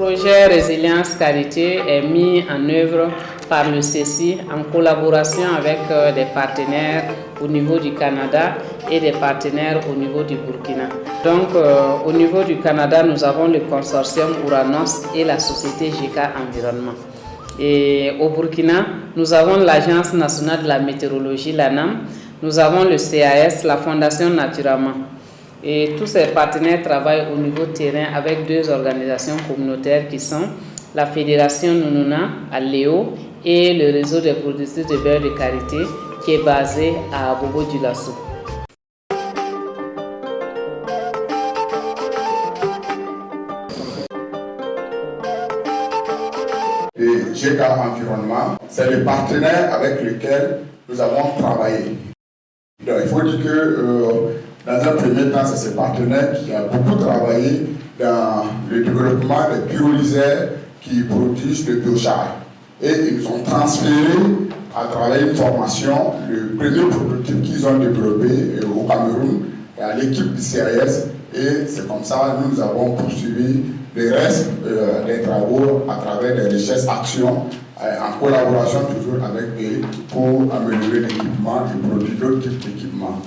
projet Résilience Qualité est mis en œuvre par le CECI en collaboration avec des partenaires au niveau du Canada et des partenaires au niveau du Burkina. Donc au niveau du Canada, nous avons le consortium Uranos et la société GK Environnement. Et au Burkina, nous avons l'Agence nationale de la météorologie, l'ANAM, nous avons le CAS, la Fondation Naturama. Et tous ces partenaires travaillent au niveau terrain avec deux organisations communautaires qui sont la Fédération Nounouna à Léo et le réseau des producteurs de beurre de karité qui est basé à Bobo-Dioulasso. Et GK Environnement, c'est le partenaire avec lequel nous avons travaillé. Donc, il faut dire que dans un premier temps, c'est ce partenaire qui a beaucoup travaillé dans le développement des pyrolyseurs qui produisent le biochar. Et ils nous ont transféré à travers une formation le premier prototype qu'ils ont développé au Cameroun à l'équipe du CAS. Et c'est comme ça que nous avons poursuivi le reste des travaux à travers des recherches actions en collaboration toujours avec eux pour améliorer l'équipement et produire d'autres types d'équipements.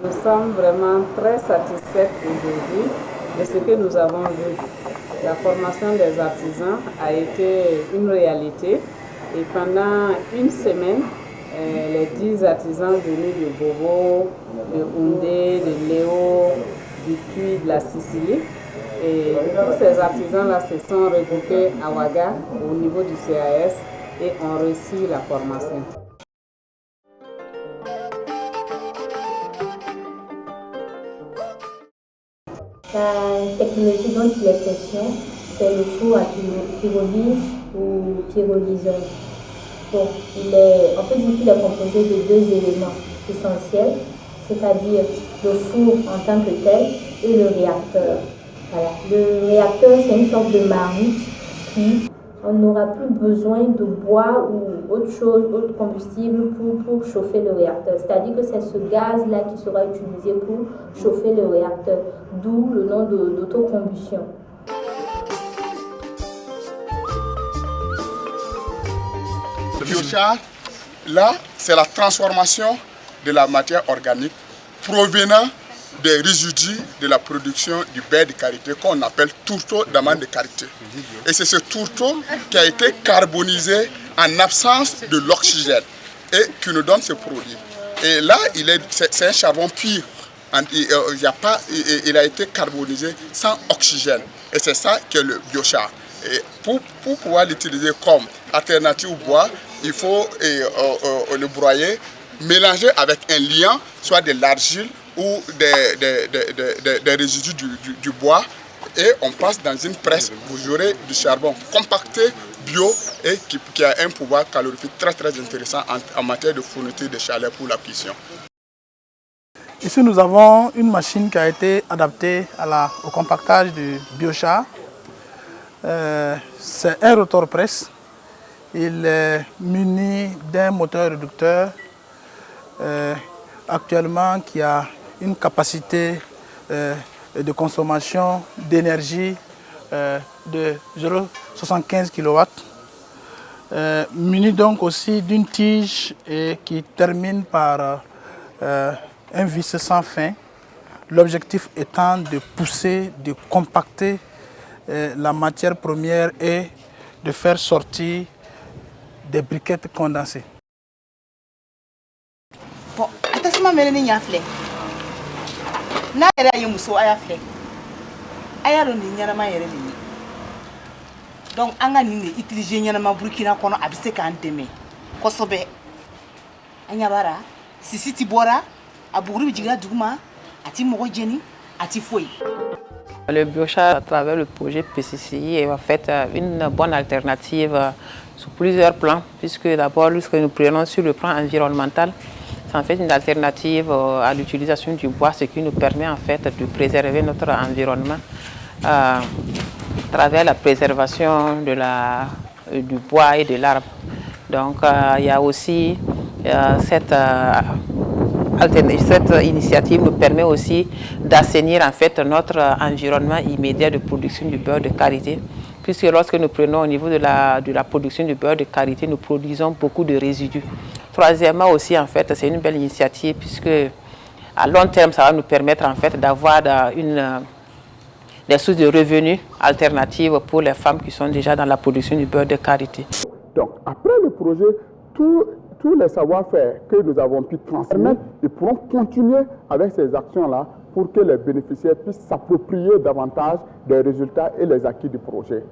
Nous sommes vraiment très satisfaits aujourd'hui de ce que nous avons vu. La formation des artisans a été une réalité et pendant une semaine, les 10 artisans venus de Bobo, de Houndé, de Léo, du Puy, de la Sicile, et tous ces artisans-là se sont regroupés à Ouaga au niveau du CAS et ont reçu la formation. La technologie dont il est question, c'est le four à pyrolyse ou pyrolyseur. Bon, on peut dire qu'il est composé de deux éléments essentiels, c'est-à-dire le four en tant que tel et le réacteur. Voilà. Le réacteur, c'est une sorte de marmite qui, on n'aura plus besoin de bois ou autre chose, autre combustible pour chauffer le réacteur. C'est-à-dire que c'est ce gaz-là qui sera utilisé pour chauffer le réacteur, d'où le nom d'autocombustion. Le biochar, là, c'est la transformation de la matière organique provenant des résidus de la production du beurre de karité qu'on appelle tourteau d'amande de karité. Et c'est ce tourteau qui a été carbonisé en absence de l'oxygène et qui nous donne ce produit. Et là, c'est un charbon pur. Il a été carbonisé sans oxygène. Et c'est ça que le biochar. Et pour pouvoir l'utiliser comme alternative au bois, il faut le broyer, mélanger avec un liant, soit de l'argile ou des résidus du bois, et on passe dans une presse. Vous aurez du charbon compacté, bio, et qui a un pouvoir calorifique très très intéressant en matière de fourniture de chaleur pour la cuisson. Ici nous avons une machine qui a été adaptée au compactage du biochar. C'est un rotor presse. Il est muni d'un moteur réducteur actuellement qui a une capacité de consommation d'énergie de 0,75 kW. Muni donc aussi d'une tige qui termine par un vis sans fin. L'objectif étant de pousser, de compacter la matière première et de faire sortir des briquettes condensées. Bon, attention, mais il y a flé. Na era yi muso aya flé. Aya ro ni nyana ma yere ni. Donc anga ni utiliser nyana ma Burkina kono abise kan deme. Kosobe. Anya bara sisi ti bora aburu bijiga duguma ati mogo jeni ati foi. Le biochar à travers le projet PCCI est en fait une bonne alternative sur plusieurs plans, puisque d'abord, lorsque nous prenons sur le plan environnemental, c'est en fait une alternative à l'utilisation du bois, ce qui nous permet en fait de préserver notre environnement à travers la préservation du bois et de l'arbre. Donc il y a aussi cette initiative nous permet aussi d'assainir en fait notre environnement immédiat de production du beurre de karité, puisque lorsque nous prenons au niveau de la production du beurre de karité, nous produisons beaucoup de résidus. Troisièmement aussi, en fait, c'est une belle initiative puisque à long terme, ça va nous permettre en fait d'avoir des sources de revenus alternatives pour les femmes qui sont déjà dans la production du beurre de karité. Donc, après le projet, tous les savoir-faire que nous avons pu transmettre, ils pourront continuer avec ces actions-là pour que les bénéficiaires puissent s'approprier davantage des résultats et les acquis du projet.